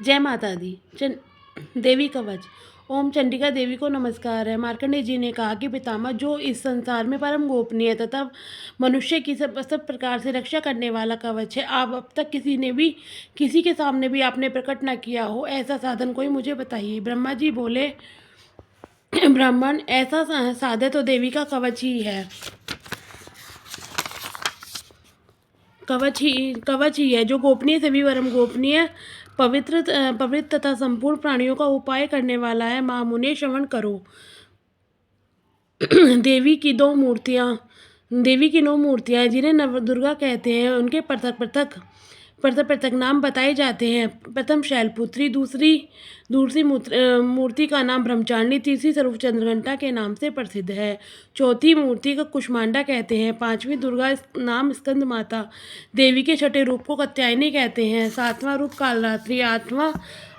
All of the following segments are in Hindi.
जय माता दी। देवी कवच। ओम चंडिका देवी को नमस्कार है। मार्कंडेय जी ने कहा कि पितामह, जो इस संसार में परम गोपनीय तथा मनुष्य की सब सब प्रकार से रक्षा करने वाला कवच है, आप अब तक किसी ने भी किसी के सामने भी आपने प्रकट न किया हो, ऐसा साधन कोई मुझे बताइए। ब्रह्मा जी बोले, ब्राह्मण, ऐसा साधे तो देवी का कवच ही है, जो गोपनीय से भी परम गोपनीय, पवित्र तथा संपूर्ण प्राणियों का उपाय करने वाला है। महामुने, श्रवण करो। देवी की दो मूर्तियां देवी की 9 मूर्तियां हैं, जिन्हें नवदुर्गा कहते हैं। उनके पृथक पृथक पृथक पृथक नाम बताए जाते हैं। प्रथम शैलपुत्री, दूसरी दूसरी मूर्ति का नाम ब्रह्मचारिणी, तीसरी स्वरूप चंद्रघंटा के नाम से प्रसिद्ध है। चौथी मूर्ति का कुष्मांडा कहते हैं। पांचवी दुर्गा नाम स्कंद माता। देवी के छठे रूप को कात्यायनी कहते हैं। सातवां रूप कालरात्रि, आठवां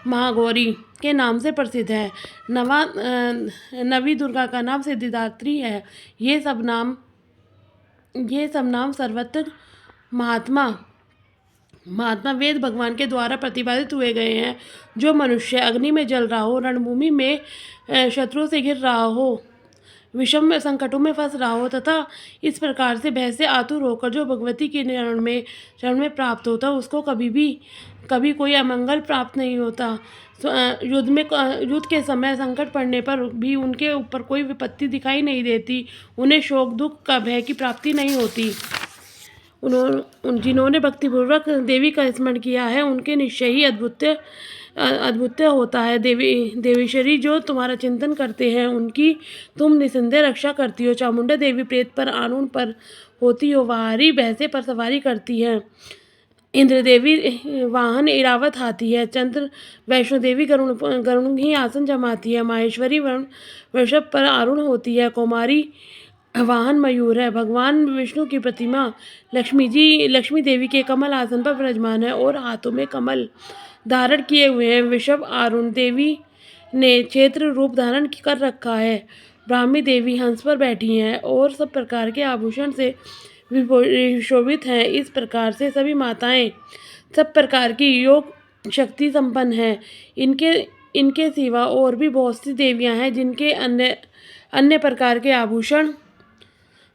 महागौरी के नाम से प्रसिद्ध है। नवी दुर्गा का नाम सिद्धिदात्री है। ये सब नाम सर्वत्र महात्मा महात्मा वेद भगवान के द्वारा प्रतिपादित हुए गए हैं। जो मनुष्य अग्नि में जल रहा हो, रणभूमि में शत्रुओं से घिर रहा हो, विषम संकटों में फंस रहा हो, तथा इस प्रकार से भय से आतुर होकर जो भगवती के शरण में प्राप्त होता, उसको कभी कोई अमंगल प्राप्त नहीं होता। युद्ध के समय संकट पड़ने पर भी उनके ऊपर कोई विपत्ति दिखाई नहीं देती। उन्हें शोक दुख का भय की प्राप्ति नहीं होती। जिन्होंने भक्तिपूर्वक देवी का स्मरण किया है, उनके निश्चय ही अद्भुत होता है। देवेश्वरी, जो तुम्हारा चिंतन करते हैं, उनकी तुम निसंदेह रक्षा करती हो। चामुंडा देवी प्रेत पर, आनून पर होती हो, बाहरी भैंसे पर सवारी करती है। इंद्र देवी वाहन इरावत हाथी है। चंद्र वैष्णो देवी गरुण ही आसन जमाती है। माहेश्वरी वृषभ पर आरूढ़ होती है। कुमारी वाहन मयूर है। भगवान विष्णु की प्रतिमा लक्ष्मी देवी के कमल आसन पर विराजमान है और हाथों में कमल धारण किए हुए हैं। वृषभ आरूढ़ देवी ने क्षेत्र रूप धारण कर रखा है। ब्राह्मी देवी हंस पर बैठी हैं और सब प्रकार के आभूषण से विशोभित हैं। इस प्रकार से सभी माताएं सब प्रकार की योग शक्ति संपन्न हैं। इनके सिवा और भी बहुत सी देवियां हैं, जिनके अन्य अन्य प्रकार के आभूषण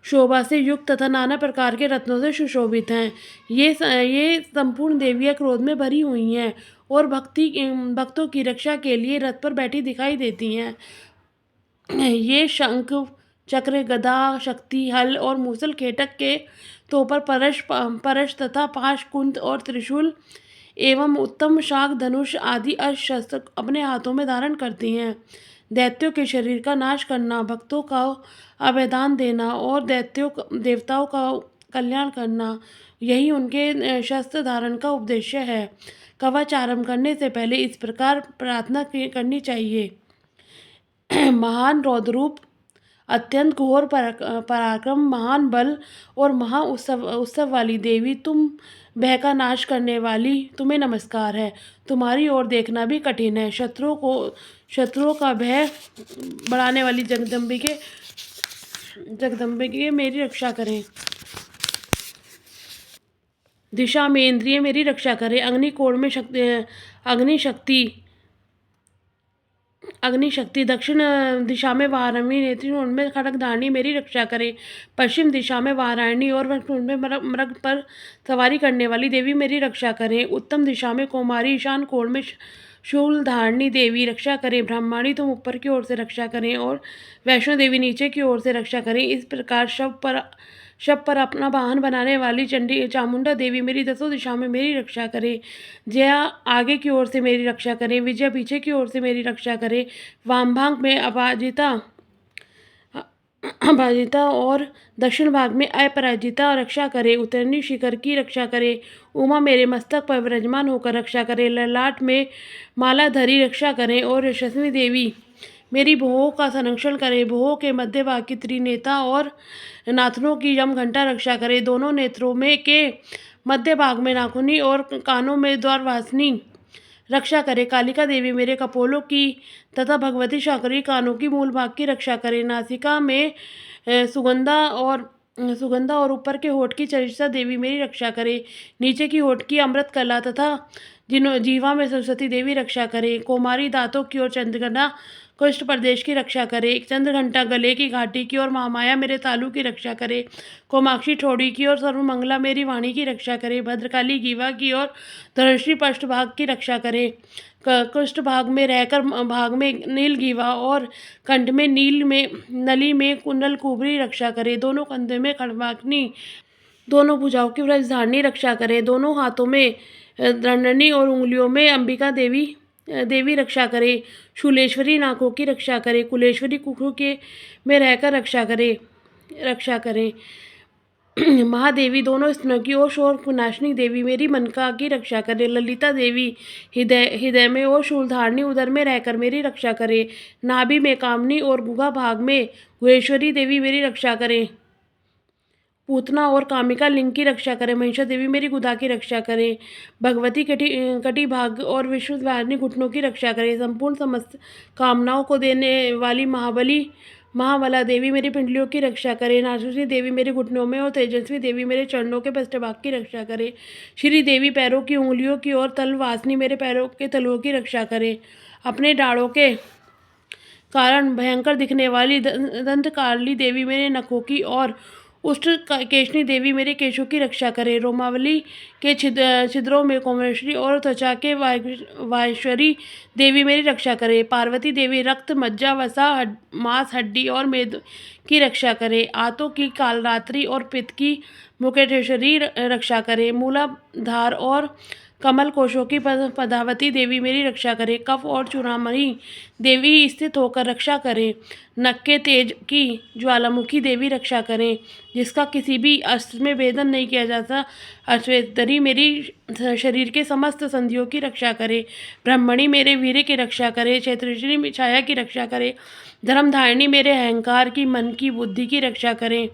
शोभा से युक्त तथा नाना प्रकार के रत्नों से सुशोभित हैं। ये संपूर्ण देवियां क्रोध में भरी हुई हैं और भक्तों की रक्षा के लिए रथ पर बैठी दिखाई देती हैं। ये शंख, चक्र, गदा, शक्ति, हल और मूसल, केटक के तोपर, परश तथा पाश, कुंद और त्रिशूल एवं उत्तम शाक, धनुष आदि अस्त्र शस्त्र अपने हाथों में धारण करती हैं। दैत्यों के शरीर का नाश करना, भक्तों का अभयदान देना और देवताओं का कल्याण करना, यही उनके शस्त्र धारण का उद्देश्य है। कवच आरंभ करने से पहले इस प्रकार प्रार्थना करनी चाहिए। महान रौद्रूप, अत्यंत घोर पराक्रम, महान बल और महा उत्सव वाली देवी, तुम भय का नाश करने वाली, तुम्हें नमस्कार है। तुम्हारी ओर देखना भी कठिन है। शत्रुओं का भय बढ़ाने वाली जगदम्बिके मेरी रक्षा करें। दिशा में इंद्रिय मेरी रक्षा करें। अग्नि शक्ति दक्षिण दिशा में वाराणसी, नेत्री उनमें खड्गधारणी मेरी रक्षा करे। पश्चिम दिशा में वाराणसी और उनमें मृग पर सवारी करने वाली देवी मेरी रक्षा करें। उत्तम दिशा में कौमारी, ईशान कोण में शूलधारणी देवी रक्षा करें। ब्रह्माणी, तुम ऊपर की ओर से रक्षा करें और वैष्णो देवी नीचे की ओर से रक्षा करें। इस प्रकार शव पर अपना वाहन बनाने वाली चामुंडा देवी मेरी दसों दिशा में मेरी रक्षा करे। जया आगे की ओर से मेरी रक्षा करे। विजया पीछे की ओर से मेरी रक्षा करे। वाम भाग में अपराजिता और दक्षिण भाग में अपराजिता रक्षा करे। उत्तरनी शिखर की रक्षा करे। उमा मेरे मस्तक पर विराजमान होकर रक्षा करे। ललाट में मालाधरी रक्षा करें और यशस्वी देवी मेरी भुवों का संरक्षण करे। भुवों के मध्य भाग की त्रिनेता और नाथनों की यम घंटा रक्षा करे। दोनों नेत्रों में के मध्य भाग में नाखुनी और कानों में द्वारवासिनी रक्षा करे। कालिका देवी मेरे कपोलों की तथा भगवती शाकरी कानों की मूल भाग की रक्षा करे। नासिका में सुगंधा और ऊपर के होठ की चरिता देवी मेरी रक्षा करे। नीचे की होठ की अमृत कला तथा जिन्हों जीवा में सरस्वती देवी रक्षा करे। कोमारी दांतों की ओर चंद्रघंटा कुष्ठ प्रदेश की रक्षा करे। चंद्रघंटा गले की घाटी की ओर महामाया मेरे तालु की रक्षा करे। कोमाक्षी ठोड़ी की ओर सर्वमंगला मेरी वाणी की रक्षा करे। भद्रकाली गीवा की ओर धनुषी पृष्ठ भाग की रक्षा करे। कुष्ठ भाग में रहकर भाग में नील गीवा और कंठ में नील में नली में कुंडल कुबरी रक्षा करे। दोनों कंधे में खड़बाग्नि, दोनों भुजाओं की व्रजधारिणी रक्षा करे। दोनों हाथों में दंडनी और उंगलियों में अंबिका देवी रक्षा करे। शूलेश्वरी नाकों की रक्षा करे। कुलेश्वरी कुकरू के में रहकर रक्षा करे। महादेवी दोनों स्तनों की ओर शोर नाशनी देवी मेरी मनका की रक्षा करे। ललिता देवी हृदय में और शूलधारणी उदर में रहकर मेरी रक्षा करे। नाभि में कामनी और गुहा भाग में गुहेश्वरी देवी मेरी रक्षा करे। पूतना और कामिका लिंग की रक्षा करे। महिषा देवी मेरी गुदा की रक्षा करे। भगवती कटी भाग और विश्ववारिणी घुटनों की रक्षा करे। संपूर्ण समस्त कामनाओं को देने वाली महाबला देवी मेरी पिंडलियों की रक्षा करे। नाशुसी देवी मेरे घुटनों में और तेजस्वी देवी मेरे चरणों के पृष्ठभाग की रक्षा करे। श्री देवी पैरों की उंगलियों की और तलवासनी मेरे पैरों के तलुओं की रक्षा करे। अपने डाढ़ों के कारण भयंकर दिखने वाली दंतकाली देवी मेरे नखों की और उष्ट केशनी देवी मेरे केशों की रक्षा करे। रोमावली के छिद्रों में कोमलेश्वरी और त्वचा के वायश्वरी देवी मेरी रक्षा करे। पार्वती देवी रक्त मज्जा वसा मांस हड्डी और मेद की रक्षा करे। आंतों की कालरात्रि और पित्त की मुकेटेश्वरी रक्षा करे। मूलाधार और कमल कोशों की पदावती देवी मेरी रक्षा करे। कफ और चूड़ामणि देवी स्थित होकर रक्षा करे। नख के तेज की ज्वालामुखी देवी रक्षा करें, जिसका किसी भी अस्त्र में भेदन नहीं किया जाता। अश्वेतरी मेरी शरीर के समस्त संधियों की रक्षा करे। ब्रह्मणी मेरे वीर्य की रक्षा करे। क्षेत्रश्री छाया की रक्षा करे। धर्मधारिणी मेरे अहंकार की, मन की, बुद्धि की रक्षा करें।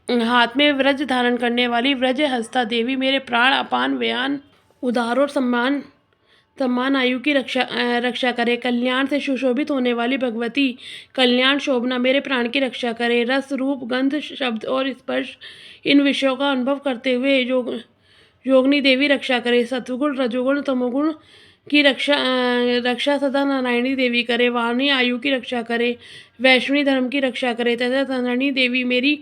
हाथ में व्रज धारण करने वाली व्रज हस्ता देवी मेरे प्राण, अपान, व्यान, उदार और सम्मान आयु की रक्षा करे। कल्याण से सुशोभित होने वाली भगवती कल्याण शोभना मेरे प्राण की रक्षा करे। रस, रूप, गंध, शब्द और स्पर्श इन विषयों का अनुभव करते हुए योगिनी देवी रक्षा करे। सत्वगुण, रजोगुण, तमोगुण की रक्षा सदा नारायणी देवी करे। वाणी आयु की रक्षा करे। वैष्णवी धर्म की रक्षा करे तथा धनरणी देवी मेरी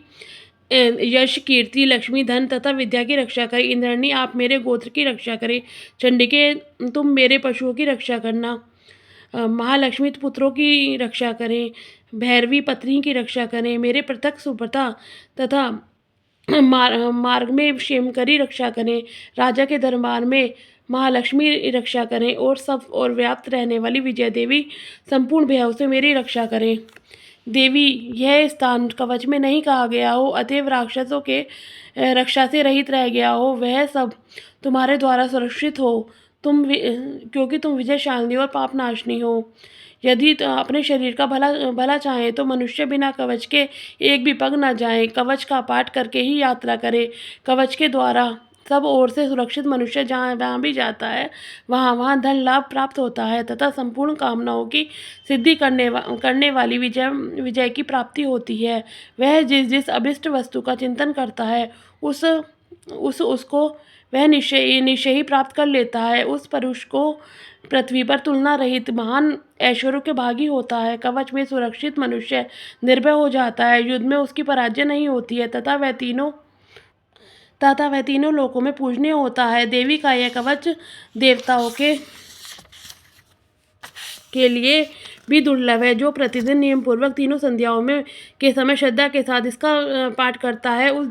यश, कीर्ति, लक्ष्मी, धन तथा विद्या की रक्षा करे। इंद्रणी आप मेरे गोत्र की रक्षा करे। चंडिके तुम मेरे पशुओं की रक्षा करना। महालक्ष्मी पुत्रों की रक्षा करें। भैरवी पत्नी की रक्षा करें। मेरे पृथक सुप्रता तथा मार्ग में क्षेमकरी रक्षा करें। राजा के दरबार में महालक्ष्मी रक्षा करें और सब और व्याप्त रहने वाली विजय देवी संपूर्ण भयों से मेरी रक्षा करें। देवी यह स्थान कवच में नहीं कहा गया हो, अतएव राक्षसों के रक्षा से रहित रह गया हो, वह सब तुम्हारे द्वारा सुरक्षित हो, क्योंकि तुम विजयशालिनी और पापनाशनी हो। यदि अपने शरीर का भला चाहे तो मनुष्य बिना कवच के एक भी पग न जाए, कवच का पाठ करके ही यात्रा करे। कवच के द्वारा सब ओर से सुरक्षित मनुष्य जहाँ भी जाता है वहाँ धन लाभ प्राप्त होता है तथा संपूर्ण कामनाओं की सिद्धि करने वाली विजय की प्राप्ति होती है। वह जिस अभिष्ट वस्तु का चिंतन करता है उसको वह निश्चय ही प्राप्त कर लेता है। उस पुरुष को पृथ्वी पर तुलना रहित महान ऐश्वर्य के भागी होता है। कवच में सुरक्षित मनुष्य निर्भय हो जाता है। युद्ध में उसकी पराजय नहीं होती है तथा वह तीनों लोकों में पूजनीय होता है। देवी का यह कवच देवताओं के लिए भी दुर्लभ है। जो प्रतिदिन नियम पूर्वक तीनों संध्याओं में के समय श्रद्धा के साथ इसका पाठ करता है उस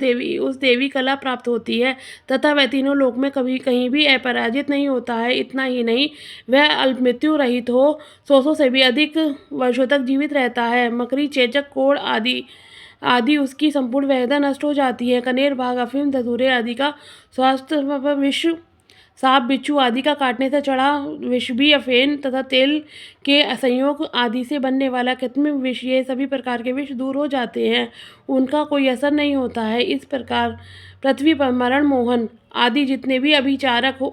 देवी कला प्राप्त होती है तथा वह तीनों लोक में कभी कहीं भी अपराजित नहीं होता है। इतना ही नहीं, वह अल्प मृत्यु रहित हो 100 से भी अधिक वर्षों तक जीवित रहता है। मकरी, चेचक, कोढ़ आदि उसकी संपूर्ण वेदना नष्ट हो जाती है। कनेर, बाघ, अफीम, धतूरे आदि का स्वास्थ्य विष, सांप, बिच्छू आदि का काटने से चढ़ा विष भी, अफेन तथा तेल के संयोग आदि से बनने वाला कृत्रिम विष, ये सभी प्रकार के विष दूर हो जाते हैं, उनका कोई असर नहीं होता है। इस प्रकार पृथ्वी पर मरण, मोहन आदि जितने भी अभिचारक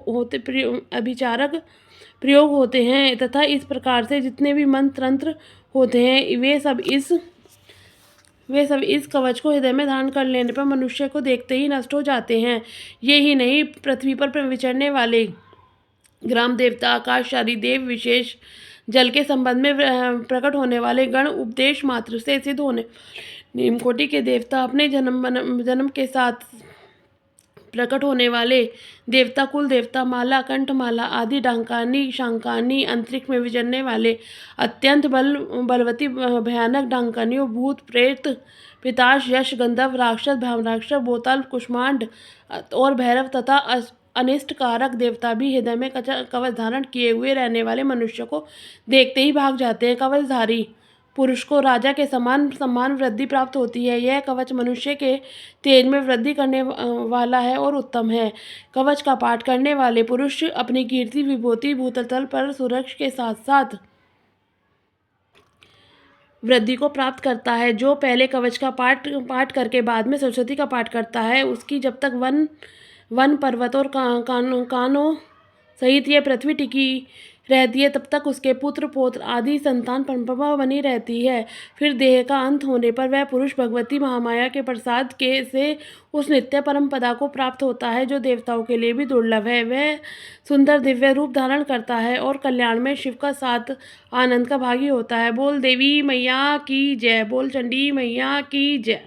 प्रयोग होते हैं तथा इस प्रकार से जितने भी मंत्र तंत्र होते हैं वे सब इस कवच को हृदय में धारण कर लेने पर मनुष्य को देखते ही नष्ट हो जाते हैं। ये ही नहीं, पृथ्वी पर विचरने वाले ग्राम देवता, आकाशचारी देव, विशेष जल के संबंध में प्रकट होने वाले गण, उपदेश मात्र से सिद्ध होने नीमकोटि के देवता, अपने जन्म के साथ प्रकट होने वाले देवता, कुल देवता, माला, कंठमाला आदि, डांकानी, शांकानी, अंतरिक्ष में विचरने वाले अत्यंत बलवती भयानक डांकानियों, भूत, प्रेत, पिशाच, यक्ष, गंधर्व, राक्षस, ब्रह्मराक्षस, बोतल, कुष्मांड और भैरव तथा अनिष्ट कारक देवता भी हृदय में कवच धारण किए हुए रहने वाले मनुष्य को देखते ही भाग जाते हैं। कवचधारी पुरुष को राजा के समान सम्मान वृद्धि प्राप्त होती है। यह कवच मनुष्य के तेज में वृद्धि करने वाला है और उत्तम है। कवच का पाठ करने वाले पुरुष अपनी कीर्ति विभूति भूतल पर सुरक्षा के साथ साथ वृद्धि को प्राप्त करता है। जो पहले कवच का पाठ करके बाद में सरस्वती का पाठ करता है, उसकी जब तक वन पर्वत और कानों सहित यह पृथ्वी टिकी रहती है, तब तक उसके पुत्र पौत्र आदि संतान परंपरा बनी रहती है। फिर देह का अंत होने पर वह पुरुष भगवती महामाया के प्रसाद के से उस नित्य परम पदा को प्राप्त होता है, जो देवताओं के लिए भी दुर्लभ है। वह सुंदर दिव्य रूप धारण करता है और कल्याण में शिव का साथ आनंद का भागी होता है। बोल देवी मैया की जय, बोल चंडी मैया की जय।